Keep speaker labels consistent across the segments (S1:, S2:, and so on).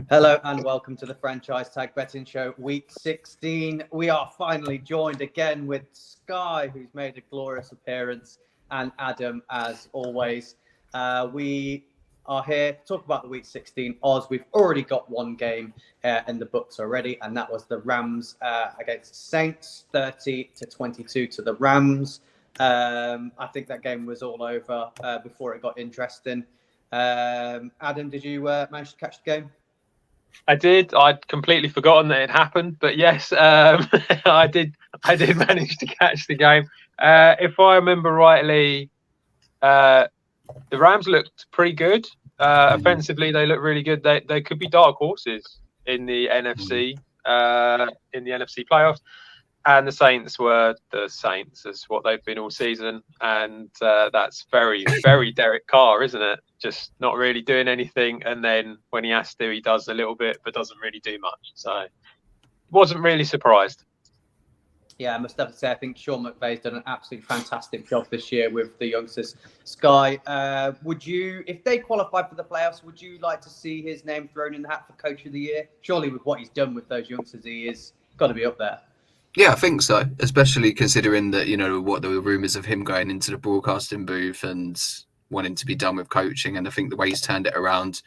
S1: Hello and welcome to the Franchise Tag Betting Show, Week 16. We are finally joined again with Skye, who's made a glorious appearance, and Adam, as always. We are here to talk about the Week 16 odds. We've already got one game in the books already, and that was the Rams against Saints, 30-22 to the Rams. I think that game was all over before it got interesting. Adam, did you manage to catch the game?
S2: I did. I'd completely forgotten that it happened, but yes, I did. I did manage to catch the game. If I remember rightly, the Rams looked pretty good. Offensively, they look really good. They could be dark horses in the NFC playoffs. And the Saints were the Saints, as what they've been all season. And that's very, very Derek Carr, isn't it? Just not really doing anything. And then when he has to, he does a little bit, but doesn't really do much. So wasn't really surprised.
S1: Yeah, I must have to say, I think Sean McVay's done an absolutely fantastic job this year with the youngsters. Skye, would you, if they qualify for the playoffs, would you like to see his name thrown in the hat for Coach of the Year? Surely with what he's done with those youngsters, he is got to be up there.
S3: Yeah, I think so, especially considering that, what the rumours of him going into the broadcasting booth and wanting to be done with coaching. And I think the way he's turned it around,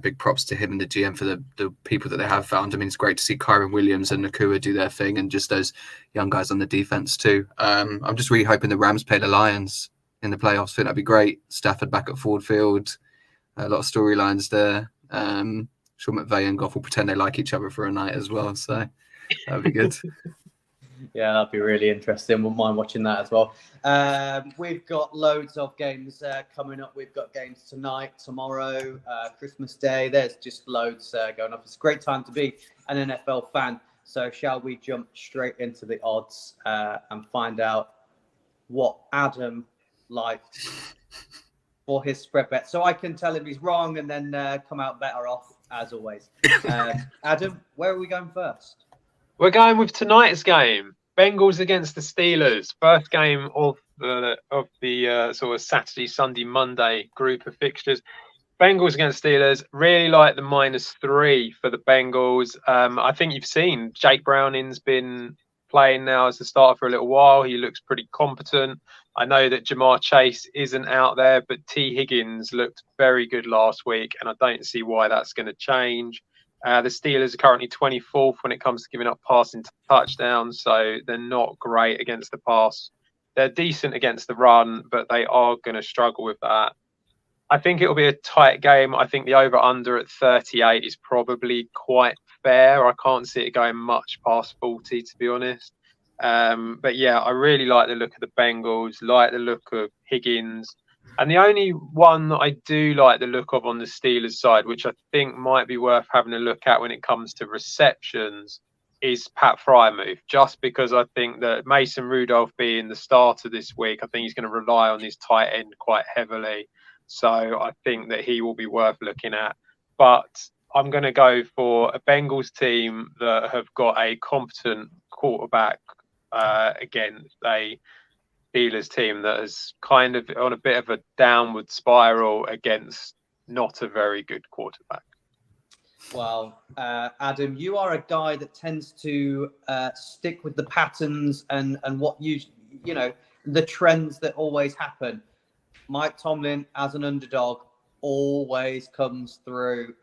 S3: big props to him and the GM for the people that they have found. I mean, it's great to see Kyron Williams and Nakua do their thing and just those young guys on the defence too. I'm just really hoping the Rams play the Lions in the playoffs. I think that'd be great. Stafford back at Ford Field, a lot of storylines there. Sean McVay and Goff will pretend they like each other for a night as well. So that'd be good.
S1: Yeah, that'd be really interesting. Wouldn't mind watching that as well. We've got loads of games coming up. We've got games tonight, tomorrow, Christmas Day. There's just loads going up. It's a great time to be an NFL fan. So shall we jump straight into the odds and find out what Adam liked for his spread bet? So I can tell him he's wrong and then come out better off, as always. Adam, where are we going first?
S2: We're going with tonight's game, Bengals against the Steelers. First game of the sort of Saturday, Sunday, Monday group of fixtures. Bengals against Steelers. Really like the -3 for the Bengals. I think you've seen Jake Browning's been playing now as the starter for a little while. He looks pretty competent. I know that Jamar Chase isn't out there, but T. Higgins looked very good last week, and I don't see why that's going to change. The Steelers are currently 24th when it comes to giving up passing touchdowns, so they're not great against the pass. They're decent against the run, but they are going to struggle with that. I think it'll be a tight game. I think the over-under at 38 is probably quite fair. I can't see it going much past 40, to be honest. But yeah, I really like the look of the Bengals, like the look of Higgins. And the only one that I do like the look of on the Steelers side, which I think might be worth having a look at when it comes to receptions, is Pat Freiermuth. Just because I think that Mason Rudolph being the starter this week, I think he's going to rely on his tight end quite heavily. So I think that he will be worth looking at. But I'm going to go for a Bengals team that have got a competent quarterback against a Steelers team that is kind of on a bit of a downward spiral against not a very good quarterback.
S1: Well, Adam, you are a guy that tends to stick with the patterns and what the trends that always happen. Mike Tomlin, as an underdog, always comes through,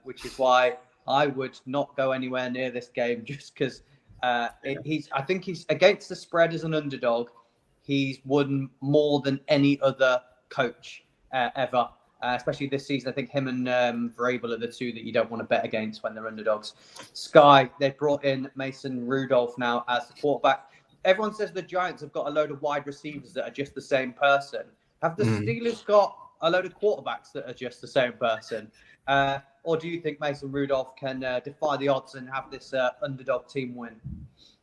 S1: which is why I would not go anywhere near this game just because I think he's against the spread as an underdog. He's won more than any other coach ever, especially this season. I think him and Vrabel are the two that you don't want to bet against when they're underdogs. Skye, they've brought in Mason Rudolph now as the quarterback. Everyone says the Giants have got a load of wide receivers that are just the same person. Have the Steelers got a load of quarterbacks that are just the same person? Or do you think Mason Rudolph can defy the odds and have this underdog team win?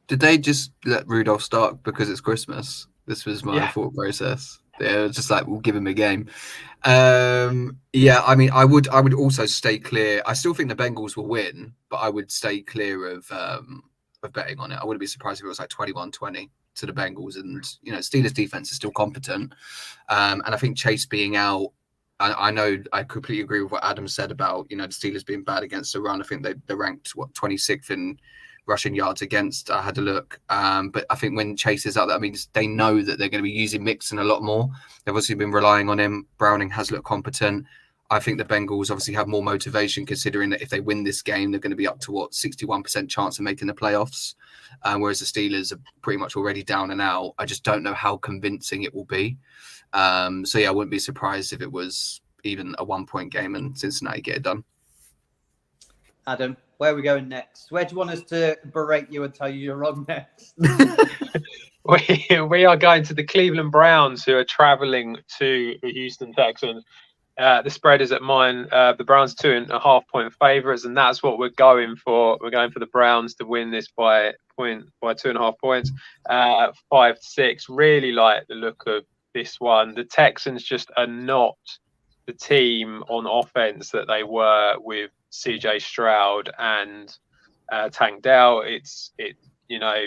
S3: Did they just let Rudolph start because it's Christmas? This was my thought process. They were just like, we'll give him a game. I mean, I would also stay clear. I still think the Bengals will win, but I would stay clear of betting on it. I wouldn't be surprised if it was like 21-20 to the Bengals. And, Steelers defense is still competent. And I think Chase being out I know I completely agree with what Adam said about, the Steelers being bad against the run. I think they're ranked 26th in rushing yards against. I had a look, but I think when Chase is out, that means they know that they're going to be using Mixon a lot more. They've obviously been relying on him. Browning has looked competent. I think the Bengals obviously have more motivation, considering that if they win this game, they're going to be up to 61% chance of making the playoffs, whereas the Steelers are pretty much already down and out. I just don't know how convincing it will be. So yeah, I wouldn't be surprised if it was even a 1-point game and Cincinnati get it done.
S1: Adam, where are we going next? Where do you want us to berate you and tell you you're wrong next?
S2: We are going to the Cleveland Browns, who are traveling to the Houston Texans. The spread is at mine. The Browns 2.5-point favorites, and that's what we're going for. We're going for the Browns to win this by 2.5 points, 5-6. Really like the look of this one. The Texans just are not the team on offense that they were with CJ Stroud and Tank Dell.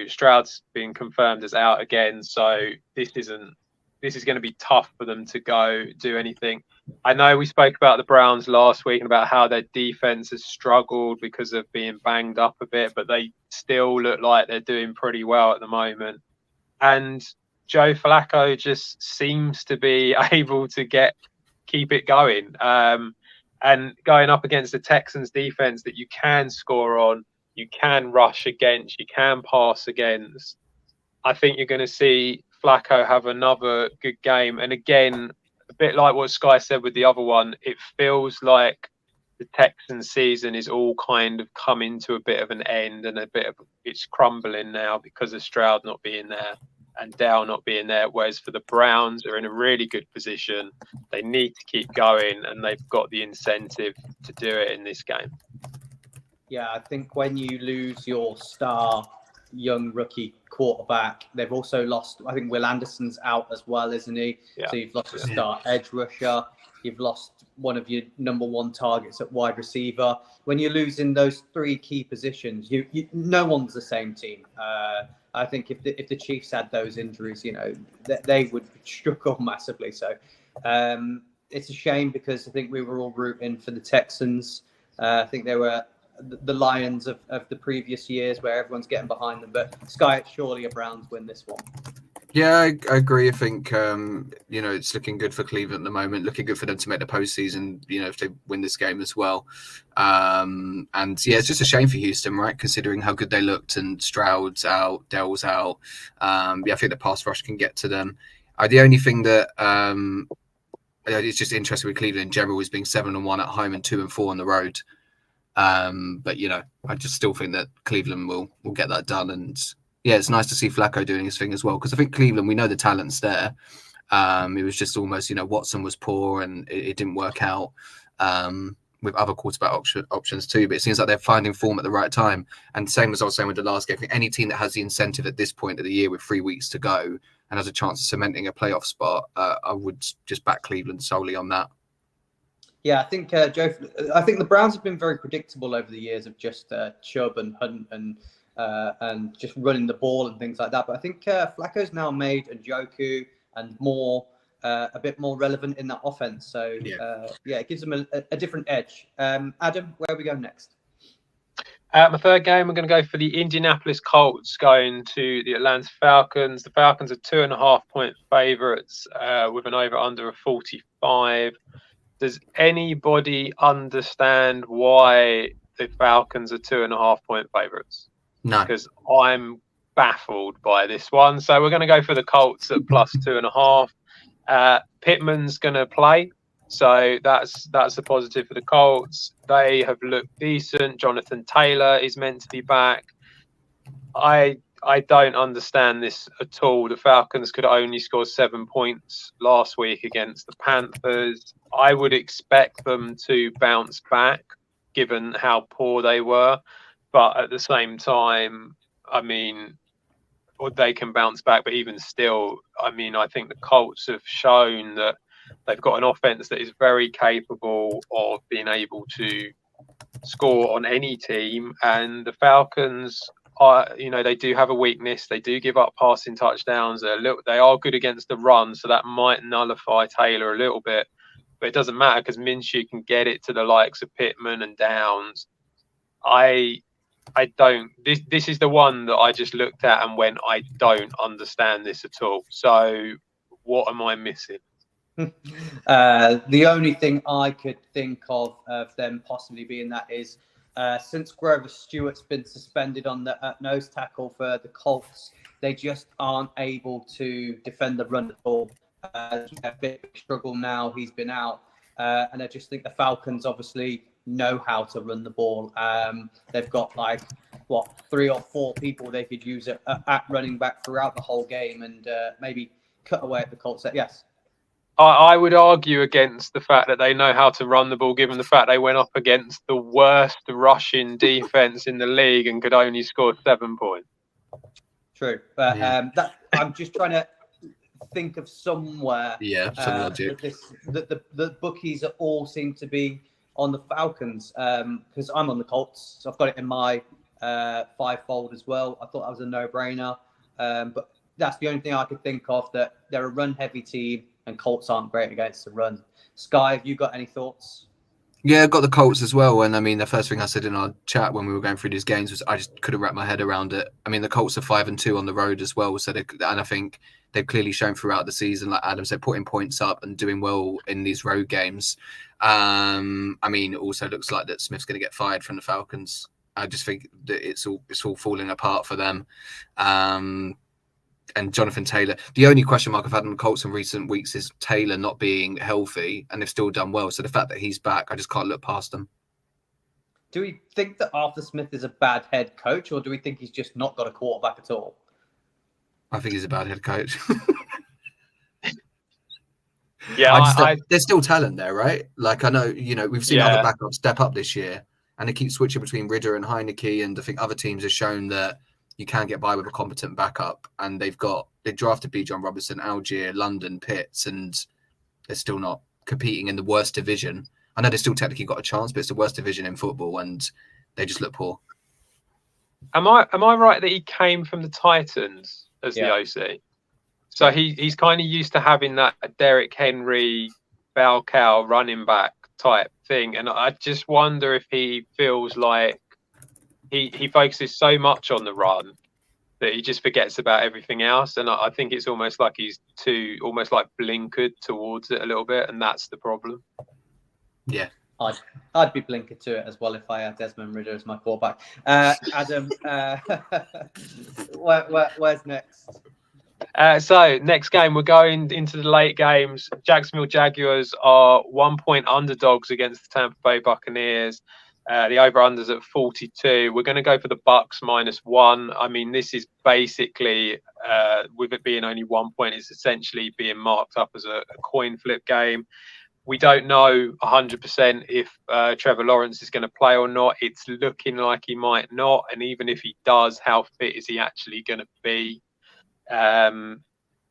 S2: Stroud's been confirmed as out again, so this is going to be tough for them to go do anything. I know we spoke about the Browns last week and about how their defense has struggled because of being banged up a bit, but they still look like they're doing pretty well at the moment. And Joe Flacco just seems to be able to keep it going. And going up against the Texans defense that you can score on, you can rush against, you can pass against, I think you're going to see Flacco have another good game. And again, a bit like what Skye said with the other one, it feels like the Texans season is all kind of coming to a bit of an end, and it's crumbling now because of Stroud not being there and Dell not being there. Whereas for the Browns, are in a really good position. They need to keep going, and they've got the incentive to do it in this game.
S1: Yeah, I think when you lose your star young rookie quarterback, they've also lost, I think Will Anderson's out as well, isn't he? Yeah. So you've lost a star edge rusher. You've lost one of your number one targets at wide receiver. When you're losing those three key positions, no one's the same team. I think if the Chiefs had those injuries, they would struggle massively. So it's a shame, because I think we were all rooting for the Texans. I think they were the Lions of the previous years, where everyone's getting behind them. But Skye, it's surely a Browns win this one.
S3: Yeah, I agree. I think, it's looking good for Cleveland at the moment, looking good for them to make the postseason, if they win this game as well. And yeah, it's just a shame for Houston, right? Considering how good they looked, and Stroud's out, Dell's out. I think the pass rush can get to them. The only thing that it's just interesting with Cleveland in general is being 7-1 at home and 2-4 on the road. But I just still think that Cleveland will get that done. And yeah, it's nice to see Flacco doing his thing as well, because I think Cleveland, we know the talent's there. It was just almost, Watson was poor and it didn't work out with other quarterback options too. But it seems like they're finding form at the right time. And same as I was saying with the last game, I think any team that has the incentive at this point of the year with 3 weeks to go and has a chance of cementing a playoff spot, I would just back Cleveland solely on that.
S1: Yeah, I think I think the Browns have been very predictable over the years of just Chubb and Hunt and just running the ball and things like that. But I think Flacco's now made Njoku and more a bit more relevant in that offense. So it gives them a different edge. Adam, where we go next?
S2: My third game, we're going to go for the Indianapolis Colts going to the Atlanta Falcons. The Falcons are 2.5-point favorites with an over/under of 45. Does anybody understand why the Falcons are 2.5-point favorites?
S3: No.
S2: Because I'm baffled by this one. So we're going to go for the Colts at plus 2.5. Pittman's going to play. So that's a positive for the Colts. They have looked decent. Jonathan Taylor is meant to be back. I don't understand this at all. The Falcons could only score 7 points last week against the Panthers. I would expect them to bounce back, given how poor they were. But at the same time, they can bounce back. But even still, I think the Colts have shown that they've got an offense that is very capable of being able to score on any team. And the Falcons, they do have a weakness. They do give up passing touchdowns. They are good against the run, so that might nullify Taylor a little bit. but it doesn't matter because Minshew can get it to the likes of Pittman and Downs. I don't. This is the one that I just looked at and went, I don't understand this at all. So what am I missing?
S1: The only thing I could think of them possibly being that is since Grover Stewart's been suspended on the nose tackle for the Colts, they just aren't able to defend the run at all. A bit of a struggle now. He's been out, and I just think the Falcons obviously know how to run the ball. They've got 3 or 4 people they could use at running back throughout the whole game, and maybe cut away at the Colts. Yes.
S2: I would argue against the fact that they know how to run the ball, given the fact they went up against the worst rushing defense in the league and could only score 7 points.
S1: True, but I'm just trying to think of somewhere.
S3: Some logic.
S1: The bookies all seem to be on the Falcons because I'm on the Colts, so I've got it in my 5-fold as well. I thought that was a no-brainer, but that's the only thing I could think of, that they're a run-heavy team and Colts aren't great against the run. Skye, have you got any thoughts?
S3: Yeah, I got the Colts as well. And I mean, the first thing I said in our chat when we were going through these games was I just couldn't wrap my head around it. I mean, the Colts are 5-2 on the road as well. So and I think they've clearly shown throughout the season, like Adam said, putting points up and doing well in these road games. I mean, it also looks like that Smith's going to get fired from the Falcons. I just think that it's all falling apart for them. And Jonathan Taylor. The only question mark I've had on the Colts in recent weeks is Taylor not being healthy, and they've still done well. So the fact that he's back, I just can't look past them.
S1: Do we think that Arthur Smith is a bad head coach, or do we think he's just not got a quarterback at all?
S3: I think he's a bad head coach.
S2: Yeah,
S3: there's still talent there, right? Like I know, we've seen other backups step up this year, and they keep switching between Ridder and Heineke, and I think other teams have shown that you can get by with a competent backup, and they drafted B. John Robinson, Algier, London, Pitts, and they're still not competing in the worst division. I know they still technically got a chance, but it's the worst division in football, and they just look poor.
S2: Am I right that he came from the Titans as the OC? So he's kind of used to having that Derrick Henry, bell cow running back type thing, and I just wonder if he feels like he focuses so much on the run that he just forgets about everything else. And I think it's almost like he's almost like blinkered towards it a little bit, and that's the problem.
S3: Yeah.
S1: I'd be blinkered to it as well if I had Desmond Ridder as my quarterback. Adam, where's next?
S2: So next game, we're going into the late games. Jacksonville Jaguars are 1-point underdogs against the Tampa Bay Buccaneers. The over-under's at 42. We're going to go for the Bucks -1. I mean, this is basically, with it being only 1 point, it's essentially being marked up as a coin flip game. We don't know 100% if Trevor Lawrence is going to play or not. It's looking like he might not. And even if he does, how fit is he actually going to be?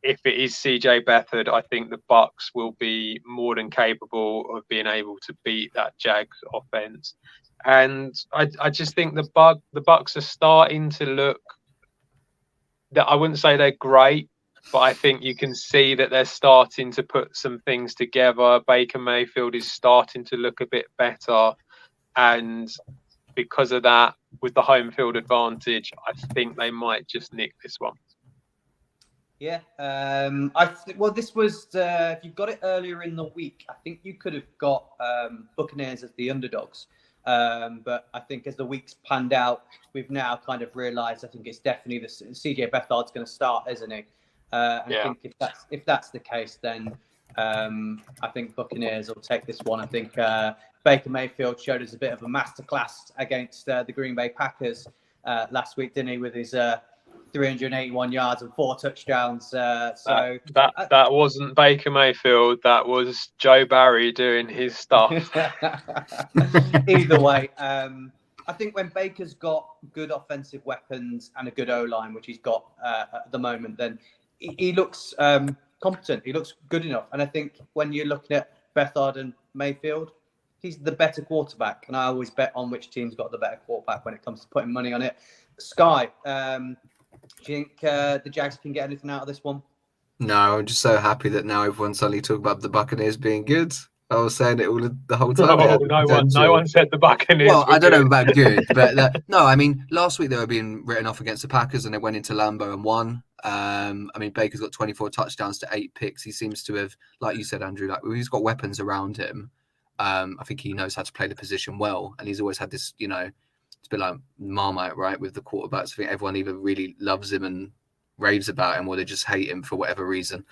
S2: If it is CJ Beathard, I think the Bucks will be more than capable of being able to beat that Jags offense. And I just think the Bucks are starting to look, that I wouldn't say they're great, but I think you can see that they're starting to put some things together. Baker Mayfield is starting to look a bit better. And because of that, with the home field advantage, I think they might just nick this one.
S1: Yeah. This was, if you got it earlier in the week, I think you could have got Buccaneers as the underdogs. But I think as the weeks panned out, we've now kind of realised, I think it's definitely the CJ Beathard's going to start, isn't he? I think if that's the case, then I think Buccaneers will take this one. I think Baker Mayfield showed us a bit of a masterclass against the Green Bay Packers last week, didn't he, with his 381 yards and 4 touchdowns. So
S2: that wasn't Baker Mayfield. That was Joe Barry doing his stuff.
S1: Either way, I think when Baker's got good offensive weapons and a good O-line, which he's got at the moment, then he looks competent. He looks good enough. And I think when you're looking at Beathard and Mayfield, he's the better quarterback. And I always bet on which team's got the better quarterback when it comes to putting money on it. Skye, do you think the Jags can get anything out of this one?
S3: No, I'm just so happy that now everyone's suddenly talking about the Buccaneers being good. I was saying it all the whole
S2: No,
S3: time. It had
S2: no one said the Buccaneers.
S3: Well,
S2: were
S3: I don't know
S2: good.
S3: about good, but no, I mean, last week they were being written off against the Packers and they went into Lambeau and won. I mean, Baker's got 24 touchdowns to 8 picks. He seems to have, like you said, Andrew, like he's got weapons around him. I think he knows how to play the position well. And he's always had this, it's a bit like Marmite, right, with the quarterbacks. I think everyone either really loves him and raves about him or they just hate him for whatever reason.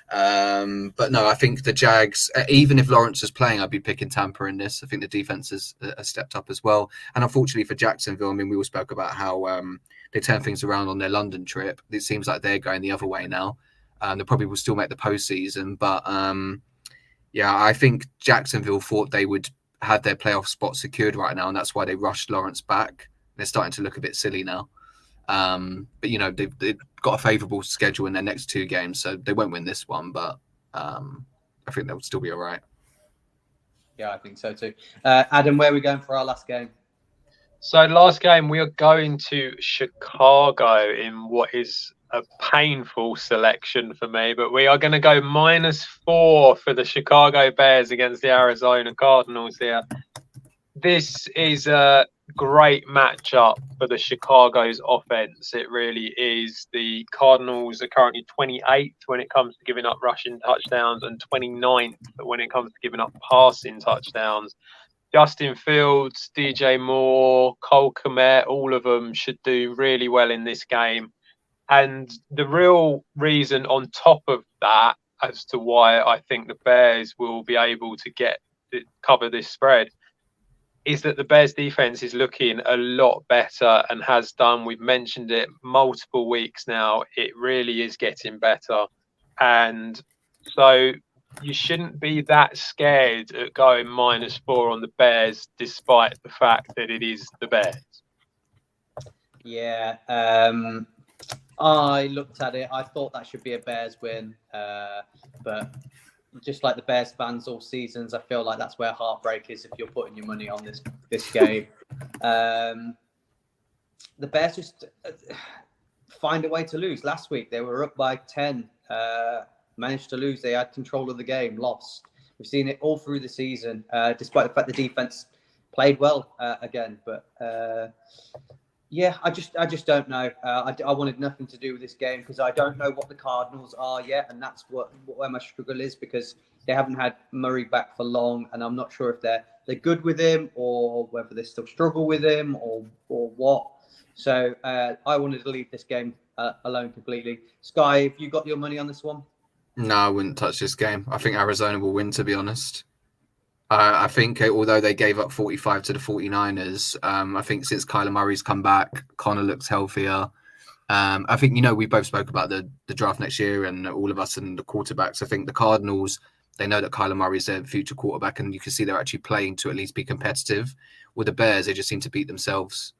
S3: But no, I think the Jags, even if Lawrence is playing, I'd be picking Tampa in this. I think the defense has stepped up as well. And unfortunately for Jacksonville, I mean, we all spoke about how they turn things around on their London trip. It seems like they're going the other way now. They probably will still make the postseason. But I think Jacksonville thought they would have their playoff spot secured right now. And that's why they rushed Lawrence back. They're starting to look a bit silly now. But they've got a favourable schedule in their next 2 games, so they won't win this one. But I think they'll still be all right.
S1: Yeah, I think so too. Adam, where are we going for our last game?
S2: So last game, we are going to Chicago in what is a painful selection for me, but we are going to go -4 for the Chicago Bears against the Arizona Cardinals here. This is a great matchup for the Chicago's offense. It really is. The Cardinals are currently 28th when it comes to giving up rushing touchdowns and 29th when it comes to giving up passing touchdowns. Justin Fields, DJ Moore, Cole Kmet, all of them should do really well in this game. And the real reason on top of that as to why I think the Bears will be able to cover this spread is that the Bears defense is looking a lot better and has done. We've mentioned it multiple weeks now. It really is getting better. And so you shouldn't be that scared at going -4 on the Bears, despite the fact that it is the Bears.
S1: Yeah. I looked at it. I thought that should be a Bears win. But just like the Bears fans all seasons, I feel like that's where heartbreak is if you're putting your money on this game. The Bears just find a way to lose. Last week, they were up by 10, managed to lose. They had control of the game, lost. We've seen it all through the season, despite the fact the defense played well again. But I just don't know. I wanted nothing to do with this game because I don't know what the Cardinals are yet, and that's where my struggle is because they haven't had Murray back for long, and I'm not sure if they're good with him or whether they still struggle with him or what. So I wanted to leave this game alone completely. Skye, have you got your money on this one?
S3: No, I wouldn't touch this game. I think Arizona will win, to be honest. I think although they gave up 45 to the 49ers, I think since Kyler Murray's come back, Connor looks healthier. I think, we both spoke about the draft next year and all of us and the quarterbacks. I think the Cardinals, they know that Kyler Murray's their future quarterback and you can see they're actually playing to at least be competitive. With the Bears, they just seem to beat themselves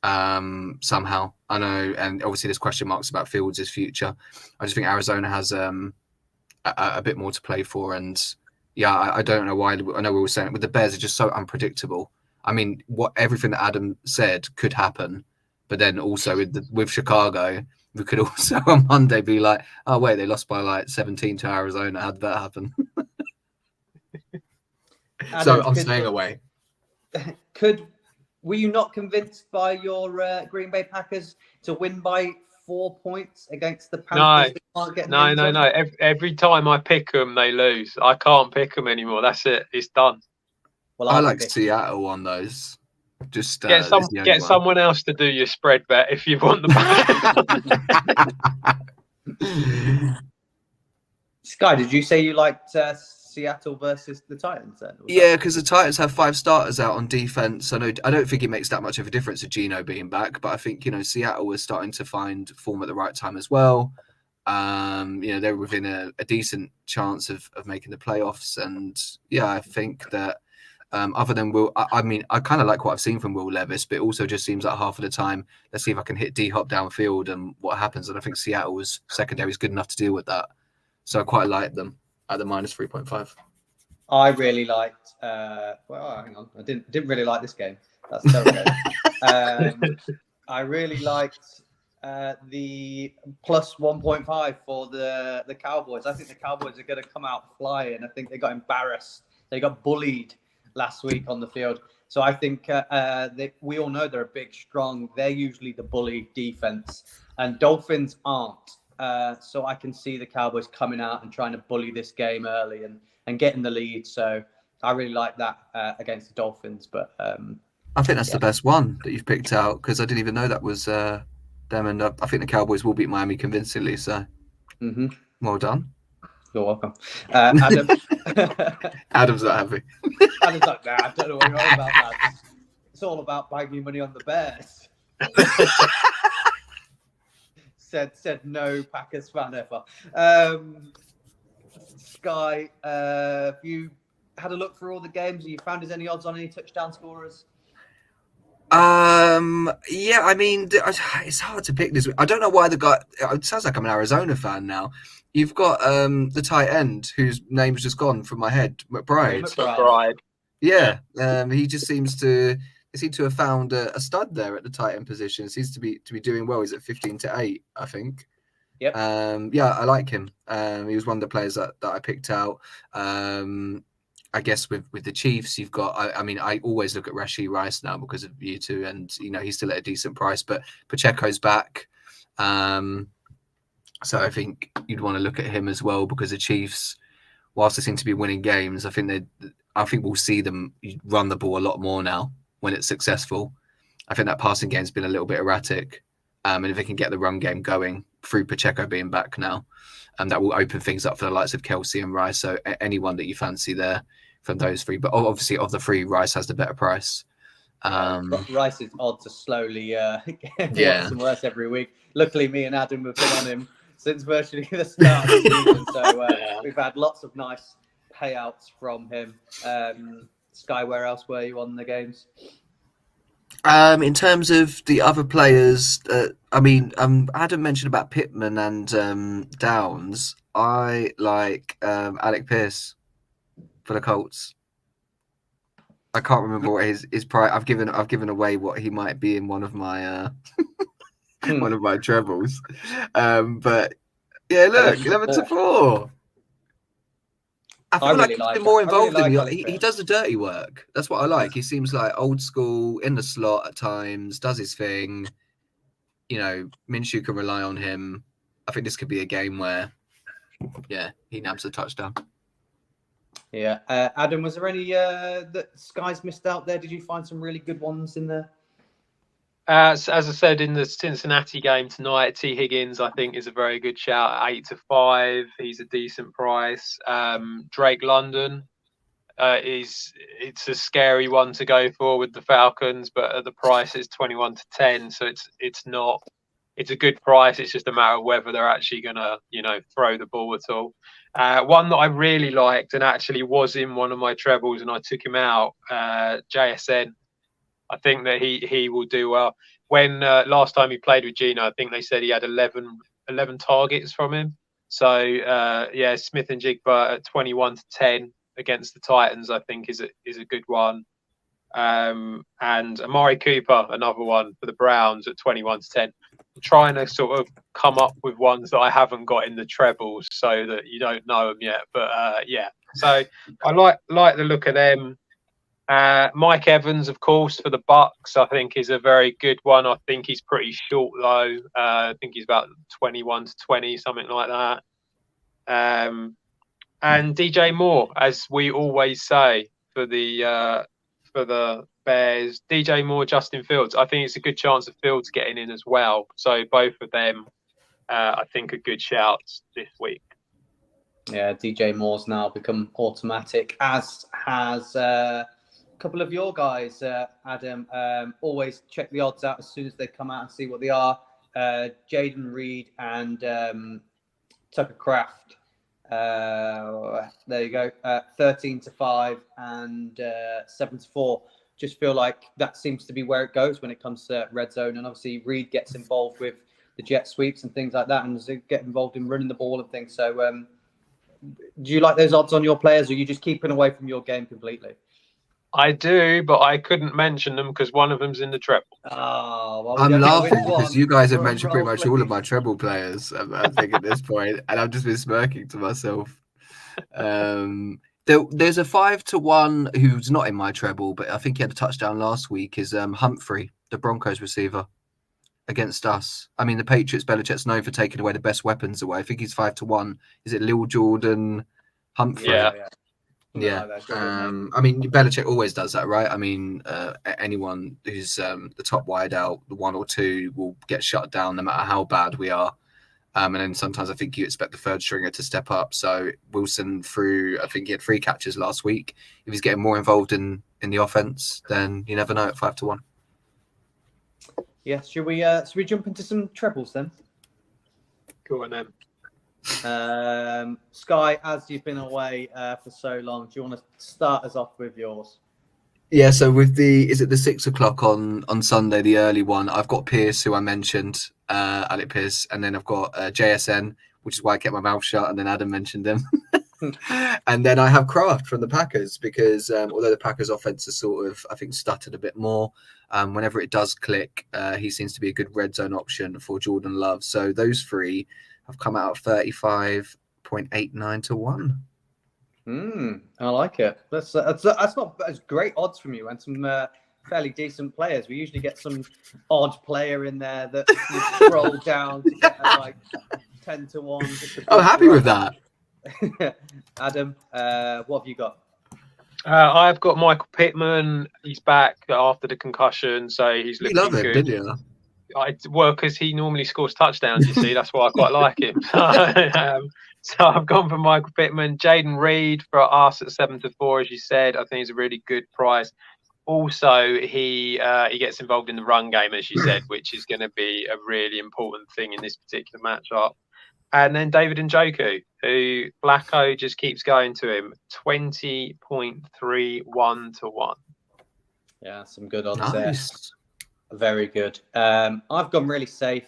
S3: somehow. I know, and obviously there's question marks about Fields' future. I just think Arizona has a bit more to play for and I don't know why. I know we were saying it, but the Bears are just so unpredictable. I mean, everything that Adam said could happen, but then also with Chicago, we could also on Monday be like, oh wait, they lost by like 17 to Arizona. How did that happen?
S1: Adam,
S3: so I'm staying away.
S1: Were you not convinced by your Green Bay Packers to win by 4 points against the Panthers?
S2: No. Every time I pick them, they lose. I can't pick them anymore. That's it. It's done.
S1: Well,
S3: I like Seattle on those. Just
S2: get someone else to do your spread bet if you want the back.
S1: Skye, did you say you liked Seattle versus the Titans then?
S3: Yeah, because the Titans have 5 starters out on defense. I don't think it makes that much of a difference to Geno being back, but I think Seattle was starting to find form at the right time as well. They're within a decent chance of making the playoffs, and I think that other than Will, I kind of like what I've seen from Will Levis, but it also just seems like half of the time, let's see if I can hit D-Hop downfield and what happens. And I think Seattle's secondary is good enough to deal with that, so I quite like them at the -3.5.
S1: I really liked. Hang on, I didn't really like this game. That's terrible. I really liked the +1.5 for the Cowboys. I think the Cowboys are going to come out flying. I think they got embarrassed. They got bullied last week on the field. So I think we all know they're a big, strong. They're usually the bully defense, and Dolphins aren't. So I can see the Cowboys coming out and trying to bully this game early and getting the lead. So I really like that against the Dolphins. But
S3: I think that's the best one that you've picked out, because I didn't even know that was them. And I think the Cowboys will beat Miami convincingly. So well done.
S1: You're welcome. Adam.
S3: Adam's not happy.
S1: Adam's like, nah, I don't know what you're on about, man. It's all about buying me money on the Bears. said no Packers fan ever. Skye, have you had a look through all the games? Have you found there's any odds on any touchdown scorers?
S3: Yeah, I mean, it's hard to pick this. I don't know why the guy. It sounds like I'm an Arizona fan now. You've got the tight end whose name's just gone from my head, McBride. Yeah, he just seems to have found a stud there at the tight end position. Seems to be doing well. He's at 15-8, I think.
S1: Yep.
S3: Yeah, I like him. He was one of the players that I picked out. I guess with the Chiefs, you've got. I mean, I always look at Rashee Rice now because of you two, and he's still at a decent price. But Pacheco's back, so I think you'd want to look at him as well, because the Chiefs, whilst they seem to be winning games, I think we'll see them run the ball a lot more now when it's successful. I think that passing game's been a little bit erratic, and if they can get the run game going through Pacheco being back now, that will open things up for the likes of Kelsey and Rice. So anyone that you fancy there from those three, but obviously of the three, Rice has the better price.
S1: Rice's odds are slowly getting worse and worse every week. Luckily, me and Adam have been on him since virtually the start of the season, so we've had lots of nice payouts from him. Skye, where else were you on the games?
S3: In terms of the other players, I mean, Adam mentioned about Pittman and Downs. I like Alec Pierce for the Colts. I can't remember what his price. I've given away what he might be in one of my one of my trebles. But yeah, look, 11-4. I feel like he's been more involved in he does the dirty work. That's what I like. He seems like old school, in the slot at times, does his thing. Minshew can rely on him. I think this could be a game where, he nabs a touchdown.
S1: Yeah. Adam, was there any that Skye's missed out there? Did you find some really good ones in there?
S2: As I said in the Cincinnati game tonight, T. Higgins, I think, is a very good shout at 8-5. He's a decent price. Drake London it's a scary one to go for with the Falcons, but at the price it's 21-10, so it's a good price. It's just a matter of whether they're actually gonna throw the ball at all. One that I really liked and actually was in one of my trebles and I took him out, JSN. I think that he will do well. When last time he played with Gino, I think they said he had 11 targets from him. So Smith and Jigba at 21-10 against the Titans, I think is a good one. And Amari Cooper, another one for the Browns at 21-10. I'm trying to sort of come up with ones that I haven't got in the trebles so that you don't know them yet. But so I like the look of them. Mike Evans, of course, for the Bucks, I think is a very good one. I think he's pretty short though. I think he's about 21-20, something like that. And DJ Moore, as we always say for the Bears, DJ Moore, Justin Fields. I think it's a good chance of Fields getting in as well. So both of them, I think, are good shouts this week.
S1: Yeah, DJ Moore's now become automatic, as has a couple of your guys, Adam. Always check the odds out as soon as they come out and see what they are. Jaden Reed and Tucker Kraft. There you go. 13-5 and 7-4. Just feel like that seems to be where it goes when it comes to red zone. And obviously Reed gets involved with the jet sweeps and things like that, and get involved in running the ball and things. So do you like those odds on your players, or are you just keeping away from your game completely?
S2: I do, but I couldn't mention them because one of them's in the treble.
S1: Oh, well,
S3: I'm laughing because you guys have mentioned pretty much all of my treble players, I think, at this point, and I've just been smirking to myself. There's a 5-1 who's not in my treble, but I think he had a touchdown last week. Is Humphrey, the Broncos receiver, against us. I mean, the Patriots, Belichick's known for taking away the best weapons away. I think he's 5-1. Is it Lil Jordan Humphrey?
S2: Yeah.
S3: Yeah. I mean, Belichick always does that, right? I mean, anyone who's the top wideout, the 1 or 2, will get shut down no matter how bad we are. And then sometimes I think you expect the third stringer to step up. So Wilson I think he had 3 catches last week. If he's getting more involved in the offense, then you never know at 5-1.
S1: Yeah, should we jump into some trebles then?
S2: Go on then.
S1: Skye, as you've been away for so long, do you want to start us off with yours?
S3: Yeah, so with is it the 6 o'clock on Sunday, the early one? I've got Pierce, who I mentioned, Alec Pierce, and then I've got JSN, which is why I kept my mouth shut, and then Adam mentioned him. And then I have Kraft from the Packers, because although the Packers' offense has sort of, I think, stuttered a bit more, whenever it does click, he seems to be a good red zone option for Jordan Love. So those 3 have come out 35.89 to 1.
S1: I like it. That's not as great odds from you, and some fairly decent players. We usually get some odd player in there that you scroll down to get like 10 to 1.
S3: Oh, happy with that.
S1: Adam, what have you got?
S2: I've got Michael Pittman. He's back after the concussion, so he's looking
S3: love him,
S2: good.
S3: didn't you?
S2: Because he normally scores touchdowns, you see. That's why I quite like him. So I've gone for Michael Pittman. Jaden Reed for us at 7-4, as you said. I think he's a really good price. Also, he gets involved in the run game, as you said, which is going to be a really important thing in this particular matchup. And then David Njoku, who Flacco just keeps going to him, 20.31 to 1.
S1: Yeah, some good odds
S3: Nice.
S1: there. Very good. I've gone really safe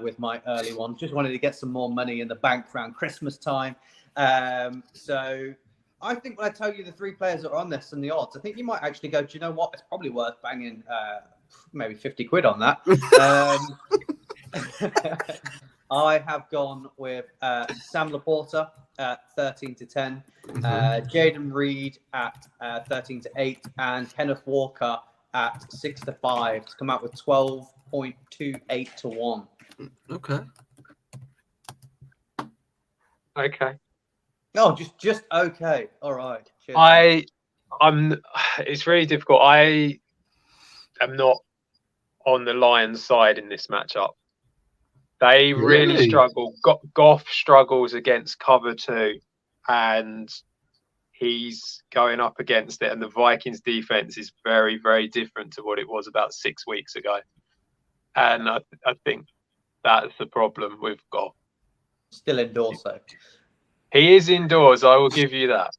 S1: with my early one. Just wanted to get some more money in the bank around Christmas time. So I think when I tell you the 3 players that are on this and the odds, I think you might actually go, do you know what? It's probably worth banging maybe 50 quid on that. I have gone with Sam Laporta at 13 to 10, Jaden Reed at 13 to 8, and Kenneth Walker at 6 to 5 to come out with 12.28 to 1.
S3: Okay.
S1: No, just okay. All right. Cheers.
S2: It's really difficult. I am not on the Lions side in this matchup. They really struggle. Goff struggles against cover 2, and he's going up against it. And the Vikings defense is very, very different to what it was about 6 weeks ago. And I think that's the problem with Goff.
S1: Still indoors, though.
S2: He is indoors. I will give you that.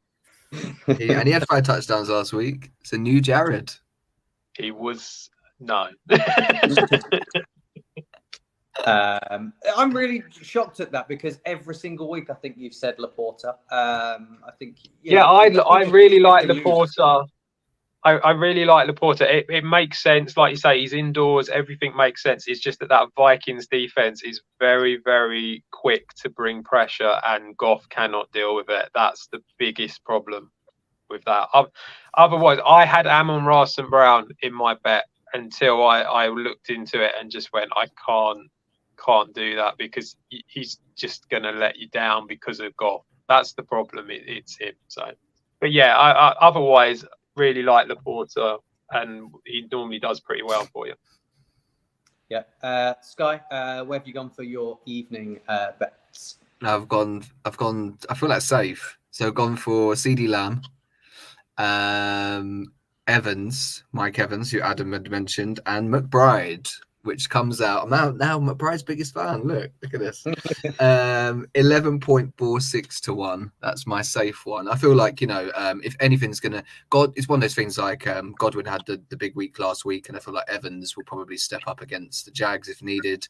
S3: Yeah, and he had 5 touchdowns last week. It's a new Jared.
S2: He was no.
S1: I'm really shocked at that, because every single week I think you've said Laporta. I think.
S2: I really like Laporta. I really like Laporta. It makes sense, like you say, he's indoors. Everything makes sense. It's just that Vikings defense is very, very quick to bring pressure, and Goff cannot deal with it. That's the biggest problem with that. Otherwise, I had Amon-Ra St. Brown in my bet until I looked into it and just went, I can't do that, because he's just going to let you down because of Goff. That's the problem. It's him. So, but yeah, I otherwise really like Laporta, and he normally does pretty well for you.
S1: Yeah. Skye, where have you gone for your evening bets?
S3: I've gone. I feel like safe. So I've gone for CD Lamb, Evans, Mike Evans, who Adam had mentioned, and McBride, which comes out. I'm now McBride's biggest fan. Look at this. 11.46 to 1. That's my safe one. I feel like, if anything's gonna it's one of those things like Godwin had the big week last week, and I feel like Evans will probably step up against the Jags if needed.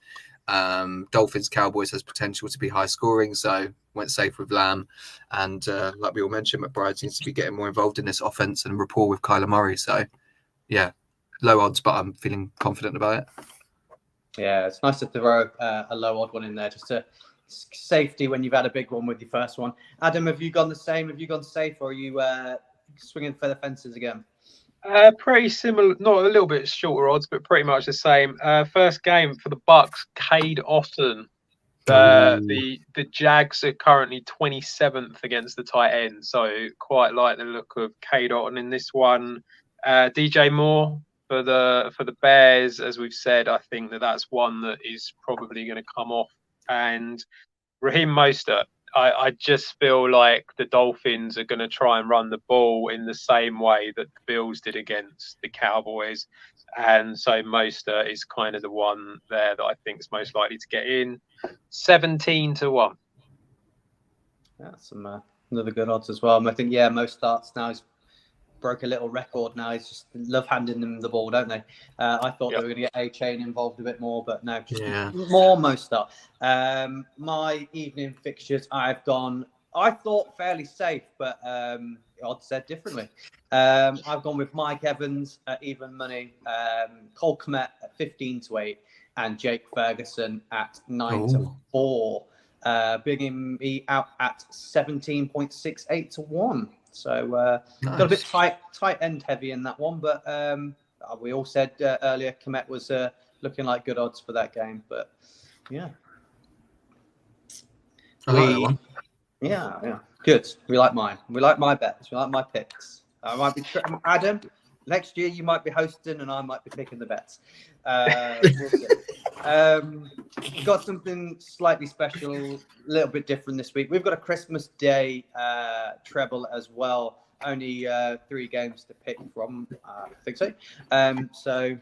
S3: Dolphins Cowboys has potential to be high scoring, so went safe with Lamb, and like we all mentioned, McBride seems to be getting more involved in this offense and rapport with Kyler Murray. So yeah, low odds, but I'm feeling confident about it.
S1: Yeah, it's nice to throw a low odd one in there just to safety when you've had a big one with your first one. Adam, have you gone the same? Have you gone safe, or are you swinging for the fences again?
S2: Pretty similar, not a little bit shorter odds, but pretty much the same. First game for the Bucks, Cade Otton. The Jags are currently 27th against the tight end, so quite like the look of Cade Otton in this one. DJ Moore for the Bears, as we've said, I think that's one that is probably going to come off. And Raheem Mostert, I just feel like the Dolphins are going to try and run the ball in the same way that the Bills did against the Cowboys. And so Mostert is kind of the one there that I think is most likely to get in. 17-1.
S1: Yeah, some another good odds as well. And I think, most starts now. He's broke a little record now. He's just love handing them the ball, don't they? I thought they were going to get A-Chain involved a bit more, but no, just more Mostert. My evening fixtures, I've gone, I thought fairly safe, but odds said differently. I've gone with Mike Evans at even money, Cole Kmet at 15-8, and Jake Ferguson at 9-4. Bigging me out at 17.68-1. So got a bit tight end heavy in that one, but we all said earlier Kmet was looking like good odds for that game. But yeah, good. We like mine. We like my bets. We like my picks. I might be Adam. Next year you might be hosting, and I might be picking the bets. We'll see. We've got something slightly special, a little bit different this week. We've got a Christmas Day treble as well. Only 3 games to pick from, I think so. So,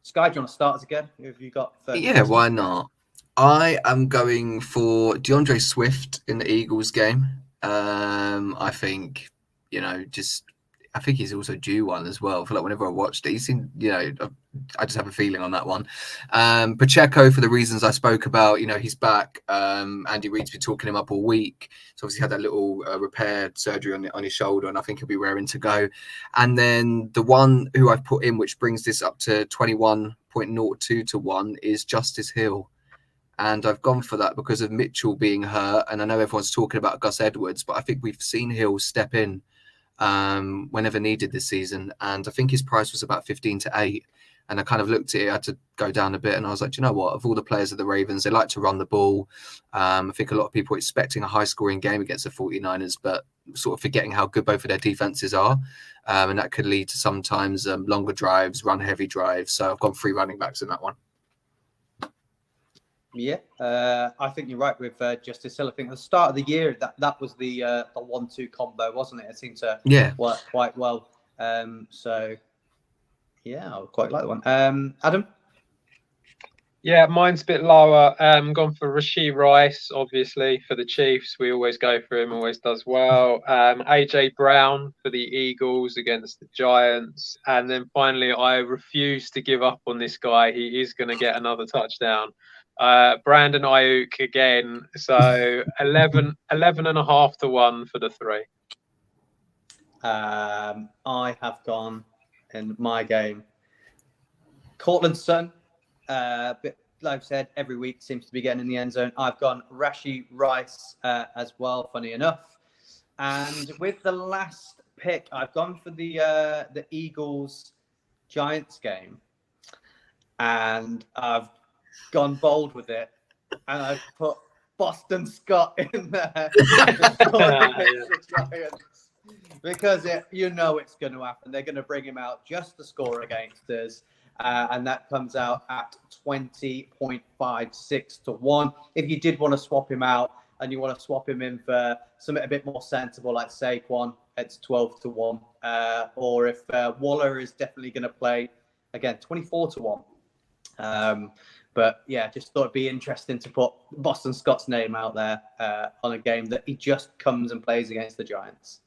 S1: Skye, do you want to start us again? Have you got?
S3: Why not? I am going for DeAndre Swift in the Eagles game. I think, I think he's also due one as well. I feel like whenever I watched it, he seemed, I just have a feeling on that one. Pacheco, for the reasons I spoke about, he's back. Andy Reid's been talking him up all week. So obviously had that little repair surgery on his shoulder, and I think he'll be raring to go. And then the one who I've put in, which brings this up to 21.02-1, is Justice Hill. And I've gone for that because of Mitchell being hurt. And I know everyone's talking about Gus Edwards, but I think we've seen Hill step in whenever needed this season, and I think his price was about 15-8, and I kind of looked at it, I had to go down a bit, and I was like, you know what, of all the players of the Ravens, they like to run the ball. I think a lot of people are expecting a high scoring game against the 49ers, but sort of forgetting how good both of their defenses are, and that could lead to sometimes longer drives, run heavy drives. So I've gone 3 running backs in that one.
S1: Yeah, I think you're right with Justice Hill. I think at the start of the year that was the 1-2 combo, wasn't it? It seemed to work quite well. So yeah, I quite like that one. Adam?
S2: Yeah, mine's a bit lower. Gone for Rashee Rice, obviously, for the Chiefs. We always go for him, always does well. AJ Brown for the Eagles against the Giants. And then finally, I refuse to give up on this guy. He is going to get another touchdown. Brandon Ayuk again. So 11.5-1 for the 3.
S1: I have gone in my game. Cortland Sutton, like I've said, every week seems to be getting in the end zone. I've gone Rashee Rice as well, funny enough. And with the last pick, I've gone for the Eagles Giants game. And I've gone bold with it, and I've put Boston Scott in there because it's going to happen. They're going to bring him out just to score against us, and that comes out at 20.56-1. If you did want to swap him out and you want to swap him in for something a bit more sensible like Saquon, it's 12-1. Or if Waller is definitely going to play, again, 24-1. But yeah, just thought it'd be interesting to put Boston Scott's name out there on a game that he just comes and plays against the Giants.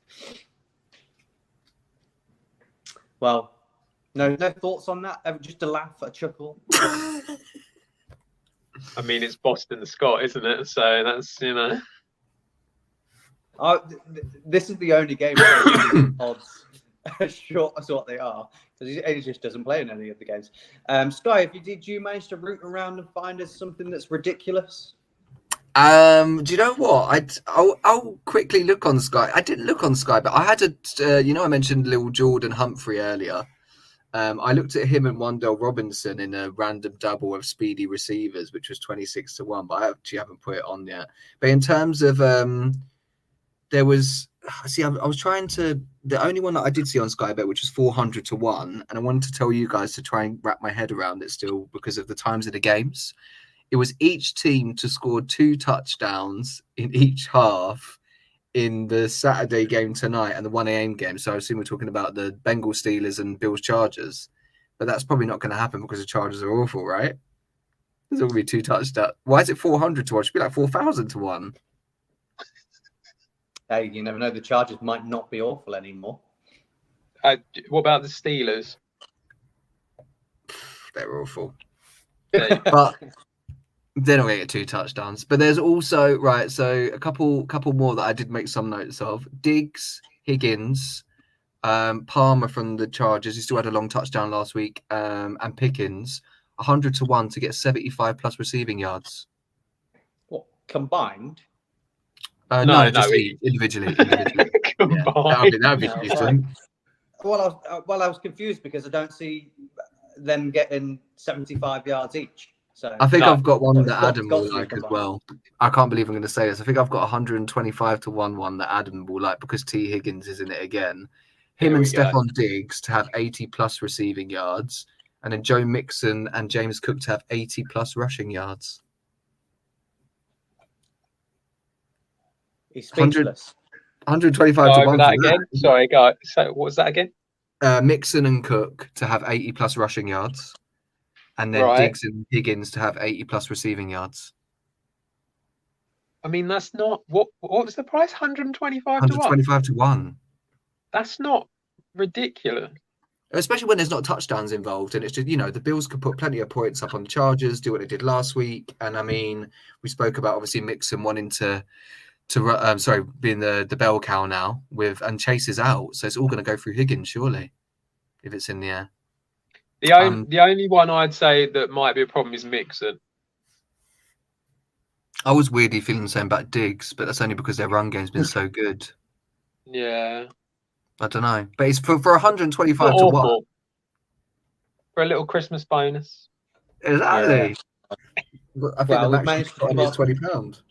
S1: Well, no thoughts on that? Just a laugh, a chuckle?
S2: I mean, it's Boston Scott, isn't it? So that's,
S1: this is the only game where odds as short as what they are, because he just doesn't play in any of the games. Skye, did you manage to root around and find us something that's ridiculous?
S3: Do you know what? I'll quickly look on Skye. I didn't look on Skye, but I had I mentioned little Jordan Humphrey earlier. I looked at him and Wandell Robinson in a random double of speedy receivers, which was 26-1, but I actually haven't put it on yet. But in terms of there was I was trying to the only one that I did see on Skye Bet, which was 400-1, and I wanted to tell you guys to try and wrap my head around it still because of the times of the games. It was each team to score 2 touchdowns in each half in the Saturday game tonight and the 1 a.m. game. So I assume we're talking about the Bengals Steelers and Bills Chargers. But that's probably not going to happen because the Chargers are awful, right? There's going to be 2 touchdowns. Why is it 400-1? It should be like 4,000-1.
S1: Hey, you never know. The Chargers might not be awful anymore.
S2: What about the Steelers?
S3: They're awful. But they're not going to get 2 touchdowns. But there's also, so a couple more that I did make some notes of. Diggs, Higgins, Palmer from the Chargers, he still had a long touchdown last week, and Pickens, 100-1 to get 75 plus receiving yards.
S1: What, combined?
S3: No, just individually.
S2: Combined.
S3: That'd be decent.
S1: Well, I was confused because I don't see them getting 75 yards each. So
S3: I think I've got one that Adam
S1: got
S3: will like as well. I can't believe I'm going to say this. I think I've got 125-1 one that Adam will like because T. Higgins is in it again. Him and Stephon Diggs to have 80 plus receiving yards, and then Joe Mixon and James Cook to have 80 plus rushing yards.
S1: He's speechless.
S3: 125-1.
S2: That again. Sorry, guys. So what was that again?
S3: Mixon and Cook to have 80 plus rushing yards, and then Diggs and Higgins to have 80 plus receiving yards.
S2: I mean, that's not what was the price? 125
S3: to 1.
S2: That's not ridiculous.
S3: Especially when there's not touchdowns involved, and it's just, the Bills could put plenty of points up on the Chargers, do what they did last week. And I mean, we spoke about obviously Mixon wanting to being the bell cow now and Chase is out, so it's all going to go through Higgins surely, if it's in the air.
S2: The only one I'd say that might be a problem is Mixon.
S3: I was weirdly feeling the same about Diggs, but that's only because their run game's been so good.
S2: Yeah.
S3: I don't know. But it's for 125-1.
S2: For a little Christmas bonus.
S3: Exactly. Yeah. I think
S1: we've managed to
S3: £20.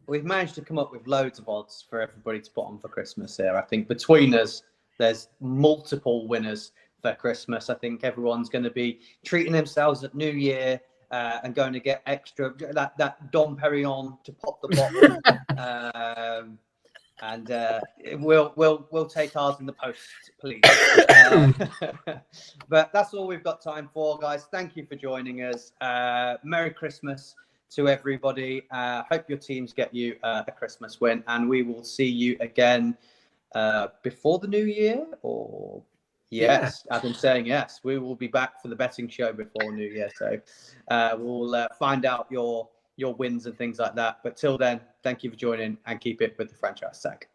S1: We've managed to come up with loads of odds for everybody to put on for Christmas here. I think between us, there's multiple winners for Christmas. I think everyone's going to be treating themselves at New Year and going to get extra that Dom Perignon to pop the bottle. And we'll take ours in the post, please. But that's all we've got time for, guys. Thank you for joining us. Merry Christmas to everybody. Hope your teams get you a Christmas win, and we will see you again before the new year. Or yes, Adam's saying yes. We will be back for the betting show before New Year, so we'll find out your wins and things like that. But till then, thank you for joining, and keep it with the franchise tag.